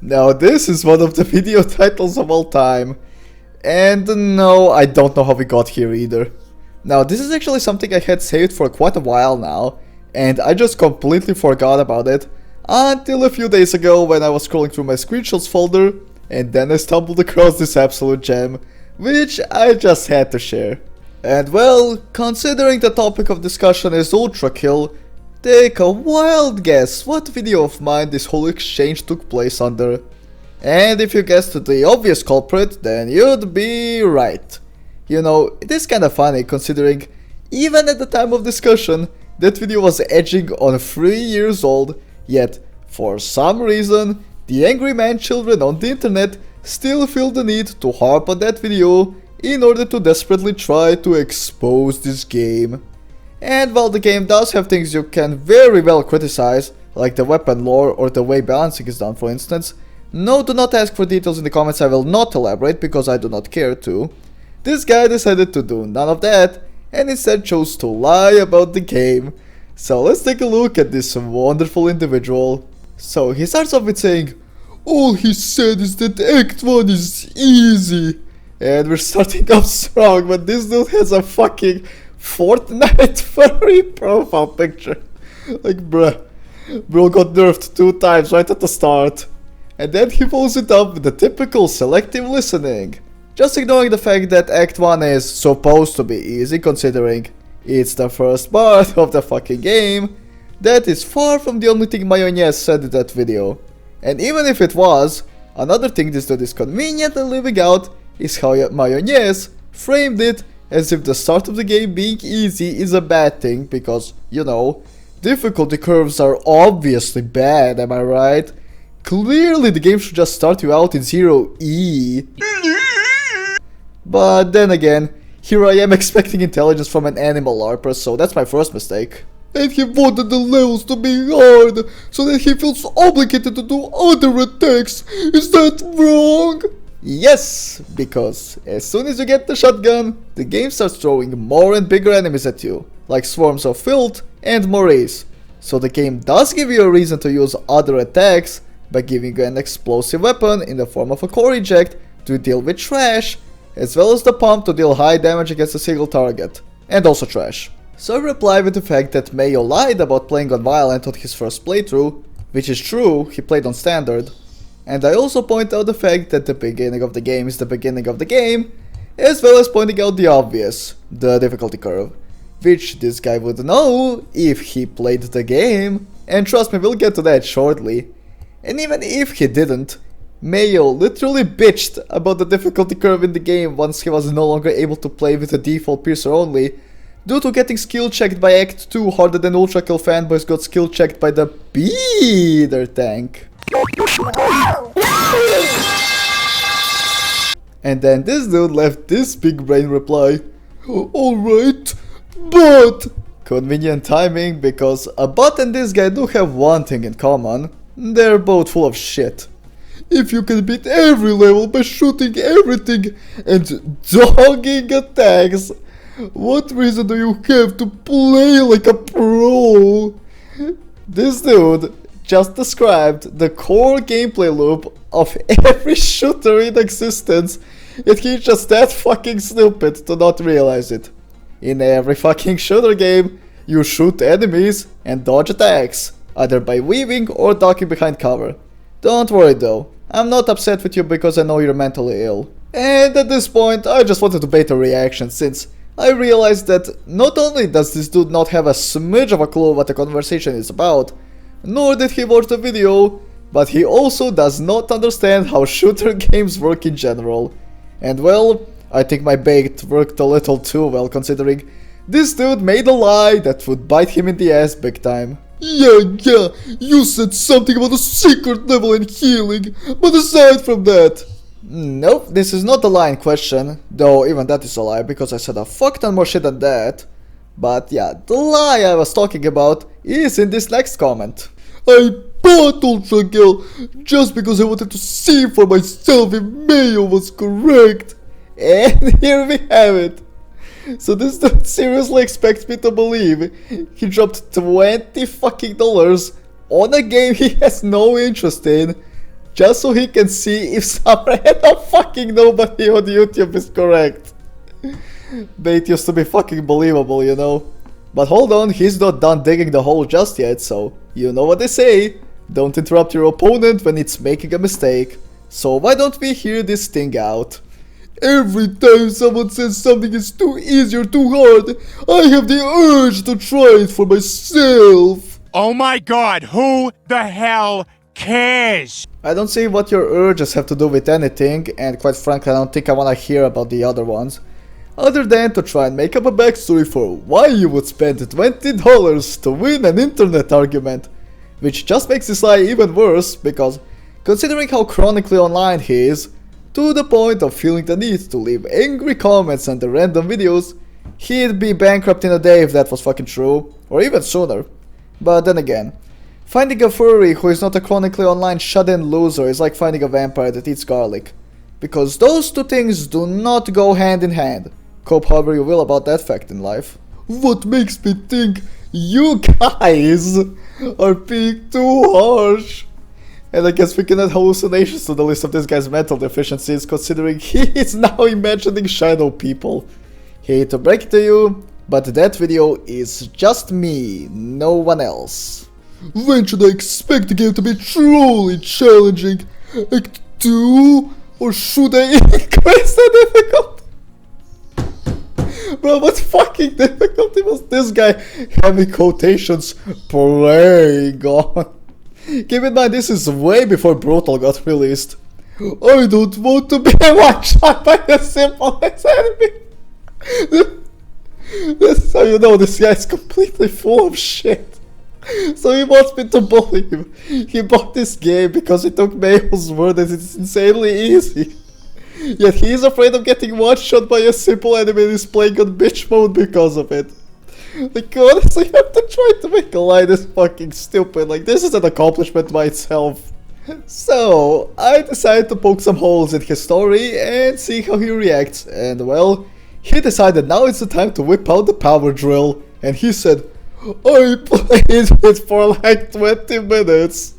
Now this is one of the video titles of all time. And no, I don't know how we got here either. Now this is actually something I had saved for quite a while now, and I just completely forgot about it until a few days ago when I was scrolling through my screenshots folder, and then I stumbled across this absolute gem, which I just had to share. And well, considering the topic of discussion is Ultrakill, take a wild guess what video of mine this whole exchange took place under. And if you guessed the obvious culprit, then you'd be right. You know, it is kinda funny considering even at the time of discussion, that video was edging on 3 years old, yet for some reason, the angry man children on the internet still feel the need to harp on that video in order to desperately try to expose this game. And while the game does have things you can very well criticize, like the weapon lore or the way balancing is done for instance, no, do not ask for details in the comments, I will not elaborate because I do not care to. This guy decided to do none of that and instead chose to lie about the game. So let's take a look at this wonderful individual. So he starts off with saying, "All he said is that Act 1 is easy." And we're starting off strong, but this dude has a fucking Fortnite Furry profile picture. Like, bruh. Bro got nerfed 2 times right at the start. And then he follows it up with the typical selective listening. Just ignoring the fact that Act 1 is supposed to be easy considering it's the first part of the fucking game. That is far from the only thing Mayonnaise said in that video. And even if it was, another thing this dude is conveniently leaving out is how Mayonnaise framed it as if the start of the game being easy is a bad thing because, you know, difficulty curves are obviously bad, am I right? Clearly the game should just start you out in 0E. But then again, here I am expecting intelligence from an animal LARPer, so that's my first mistake. And he wanted the levels to be hard, so that he feels obligated to do other attacks. Is that wrong? Yes, because as soon as you get the shotgun, the game starts throwing more and bigger enemies at you, like swarms of filth and Maurice. So the game does give you a reason to use other attacks by giving you an explosive weapon in the form of a core eject to deal with trash, as well as the pump to deal high damage against a single target, and also trash. So I reply with the fact that Mayo lied about playing on Violent on his first playthrough, which is true, he played on Standard. And I also point out the fact that the beginning of the game is the beginning of the game, as well as pointing out the obvious, the difficulty curve, which this guy would know if he played the game, and trust me, we'll get to that shortly. And even if he didn't, Mayo literally bitched about the difficulty curve in the game once he was no longer able to play with the default piercer only, due to getting skill checked by Act 2 harder than Ultrakill fanboys got skill checked by the Peter tank. And then this dude left this big brain reply, "Alright, but..." Convenient timing because a bot and this guy do have one thing in common, they're both full of shit. If you can beat every level by shooting everything and dogging attacks, what reason do you have to play like a pro? This dude just described the core gameplay loop of every shooter in existence, yet he's just that fucking stupid to not realize it. In every fucking shooter game, you shoot enemies and dodge attacks, either by weaving or ducking behind cover. Don't worry though, I'm not upset with you because I know you're mentally ill. And at this point, I just wanted to bait a reaction since I realized that not only does this dude not have a smidge of a clue what the conversation is about, nor did he watch the video, but he also does not understand how shooter games work in general. And well, I think my bait worked a little too well considering this dude made a lie that would bite him in the ass big time. Yeah, you said something about a secret level and healing, but aside from that... Nope, this is not the lie in question, though even that is a lie because I said a fuck ton more shit than that. But yeah, the lie I was talking about is in this next comment. I bought Ultrakill just because I wanted to see for myself if Mayo was correct. And here we have it. So this dude seriously expects me to believe he dropped $20 fucking on a game he has no interest in, just so he can see if some random fucking nobody on YouTube is correct. Bait used to be fucking believable, you know. But hold on, he's not done digging the hole just yet, so you know what they say. Don't interrupt your opponent when it's making a mistake. So why don't we hear this thing out? Every time someone says something is too easy or too hard, I have the urge to try it for myself. Oh my god, who the hell cares? I don't see what your urges have to do with anything, and quite frankly I don't think I wanna hear about the other ones. Other than to try and make up a backstory for why you would spend $20 to win an internet argument. Which just makes this lie even worse, because considering how chronically online he is, to the point of feeling the need to leave angry comments under random videos, he'd be bankrupt in a day if that was fucking true, or even sooner. But then again, finding a furry who is not a chronically online shut-in loser is like finding a vampire that eats garlic. Because those two things do not go hand in hand. Cope however you will about that fact in life. What makes me think you guys are being too harsh? And I guess we can add hallucinations to the list of this guy's mental deficiencies, considering he is now imagining shadow people. Hate to break it to you, but that video is just me, no one else. When should I expect the game to be truly challenging? Act 2? Or should I increase the difficulty? Bro, what fucking difficulty was this guy having quotations playing on? Keep in mind, this is way before Brutal got released. I don't want to be one-shot by a simple enemy. This is how you know this guy is completely full of shit. So he wants me to believe he bought this game because he took Mayo's word that it's insanely easy. Yet he is afraid of getting one-shot by a simple enemy and is playing on bitch mode because of it. Like, honestly, I have to try to make a lie this fucking stupid. Like, this is an accomplishment by itself. So, I decided to poke some holes in his story and see how he reacts. And well, he decided now it's the time to whip out the power drill. And he said, I played it for like 20 minutes.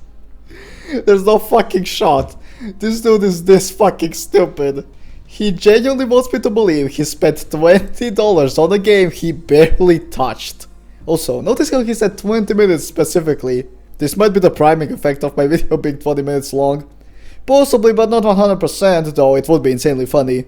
There's no fucking shot. This dude is this fucking stupid. He genuinely wants me to believe he spent $20 on a game he barely touched. Also, notice how he said 20 minutes specifically. This might be the priming effect of my video being 20 minutes long. Possibly, but not 100%, though it would be insanely funny.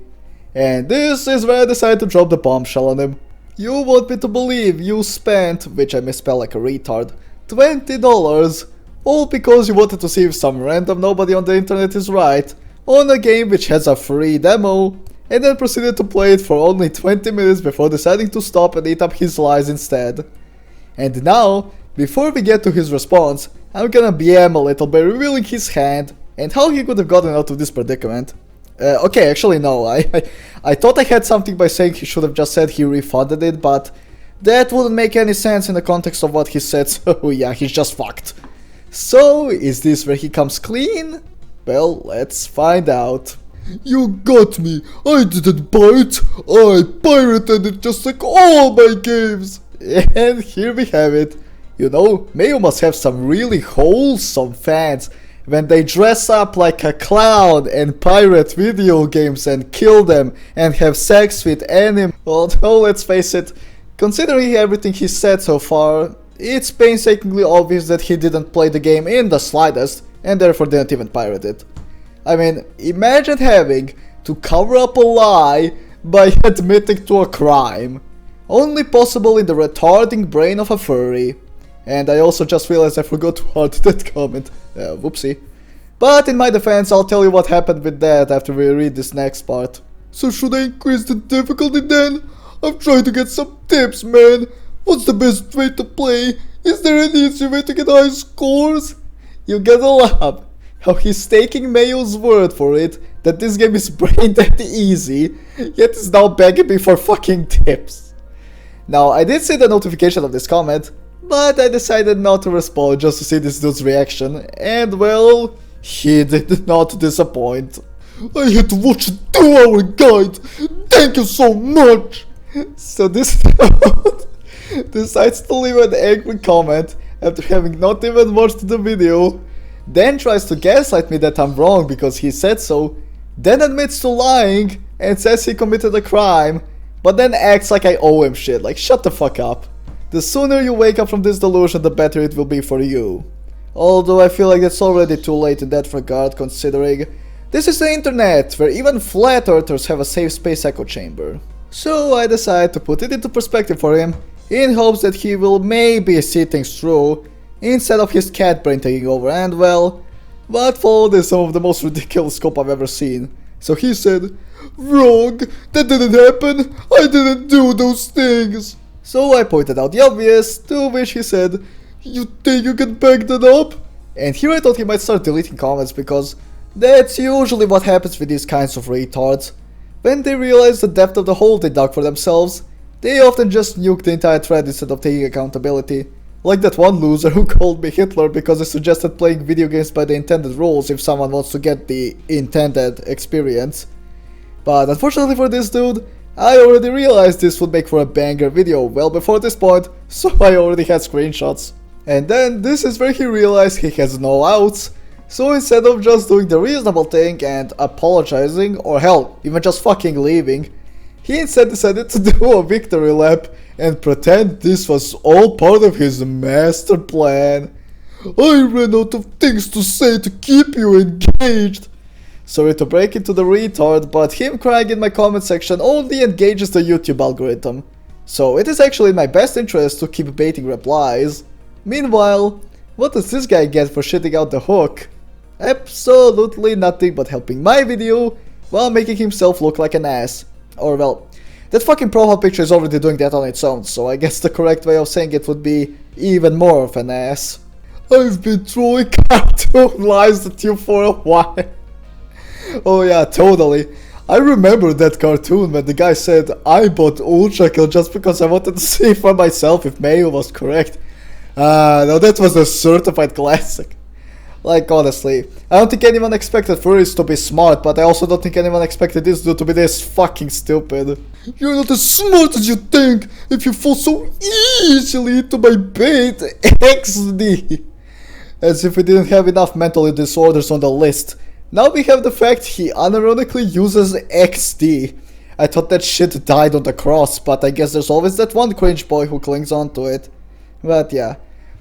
And this is where I decided to drop the bombshell on him. You want me to believe you spent, which I misspell like a retard, $20, all because you wanted to see if some random nobody on the internet is right, on a game which has a free demo, and then proceeded to play it for only 20 minutes before deciding to stop and eat up his lies instead. And now, before we get to his response, I'm gonna BM a little by revealing his hand and how he could have gotten out of this predicament. Okay, actually no, I thought I had something by saying he should have just said he refunded it, but that wouldn't make any sense in the context of what he said, so yeah, he's just fucked. So, is this where he comes clean? Well, let's find out. You got me, I didn't buy it, I pirated it just like all my games. And here we have it. You know, Mayo must have some really wholesome fans when they dress up like a clown and pirate video games and kill them and have sex with anime. Although, let's face it, considering everything he said so far, it's painstakingly obvious that he didn't play the game in the slightest and therefore didn't even pirate it. I mean, imagine having to cover up a lie by admitting to a crime. Only possible in the retarding brain of a furry. And I also just realized I forgot to add that comment. Whoopsie. But in my defense, I'll tell you what happened with that after we read this next part. So should I increase the difficulty then? I'm trying to get some tips, man. What's the best way to play? Is there any easy way to get high scores? You gotta laugh how he's taking Mayo's word for it that this game is brain dead easy, yet is now begging me for fucking tips. Now, I did see the notification of this comment, but I decided not to respond just to see this dude's reaction, and well, he did not disappoint. I had to watch a 2-hour guide, thank you so much! So this dude decides to leave an angry comment after having not even watched the video, then tries to gaslight me that I'm wrong because he said so, then admits to lying and says he committed a crime, but then acts like I owe him shit. Like, shut the fuck up. The sooner you wake up from this delusion, the better it will be for you. Although I feel like it's already too late in that regard, considering this is the internet, where even flat earthers have a safe space echo chamber. So I decide to put it into perspective for him, in hopes that he will maybe see things through, instead of his cat brain taking over, and well, what followed is some of the most ridiculous scope I've ever seen. So he said, "Wrong, that didn't happen, I didn't do those things." So I pointed out the obvious, to which he said, "You think you can back that up?" And here I thought he might start deleting comments, because that's usually what happens with these kinds of retards. When they realize the depth of the hole they dug for themselves, they often just nuke the entire thread instead of taking accountability. Like that one loser who called me Hitler because I suggested playing video games by the intended rules if someone wants to get the intended experience. But unfortunately for this dude, I already realized this would make for a banger video well before this point, so I already had screenshots. And then this is where he realized he has no outs, so instead of just doing the reasonable thing and apologizing, or hell, even just fucking leaving, he instead decided to do a victory lap and pretend this was all part of his master plan. "I ran out of things to say to keep you engaged." Sorry to break into the retard, but him crying in my comment section only engages the YouTube algorithm. So it is actually in my best interest to keep baiting replies. Meanwhile, what does this guy get for shitting out the hook? Absolutely nothing but helping my video while making himself look like an ass. Or well, that fucking profile picture is already doing that on its own, so I guess the correct way of saying it would be even more of an ass. "I've been throwing cartoon lies at you for a while." Oh yeah, totally. I remember that cartoon when the guy said I bought Ultrakill just because I wanted to see for myself if Mayo was correct. Now that was a certified classic. Like, honestly, I don't think anyone expected furries to be smart, but I also don't think anyone expected this dude to be this fucking stupid. "You're not as smart as you think if you fall so easily into my bait, XD." As if we didn't have enough mental disorders on the list. Now we have the fact he unironically uses XD. I thought that shit died on the cross, but I guess there's always that one cringe boy who clings on to it. But yeah,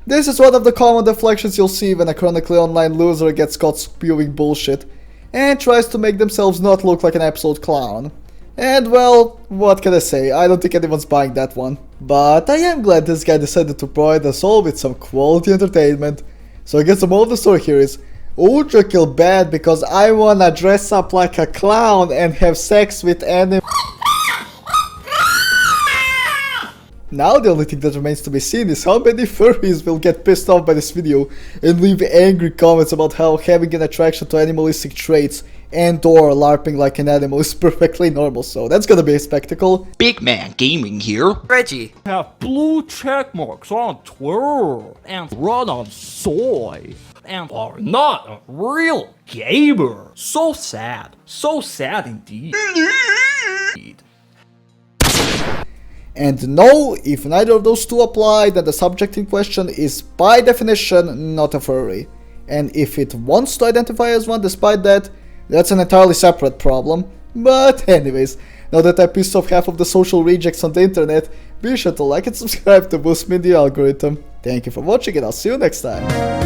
this is one of the common deflections you'll see when a chronically online loser gets caught spewing bullshit and tries to make themselves not look like an absolute clown. And well, what can I say, I don't think anyone's buying that one. But I am glad this guy decided to provide us all with some quality entertainment. So I guess the moral of the story here is, Ultrakill bad because I wanna dress up like a clown and have sex with animals. Now the only thing that remains to be seen is how many furries will get pissed off by this video and leave angry comments about how having an attraction to animalistic traits and or LARPing like an animal is perfectly normal, so that's gonna be a spectacle. Big Man Gaming here. Reggie. Have blue check marks on Twitter and run on soy and are not a real gamer. So sad indeed. And no, if neither of those two apply, then the subject in question is by definition not a furry. And if it wants to identify as one despite that, that's an entirely separate problem. But anyways, now that I pissed off half of the social rejects on the internet, be sure to like and subscribe to boost me in the algorithm. Thank you for watching and I'll see you next time.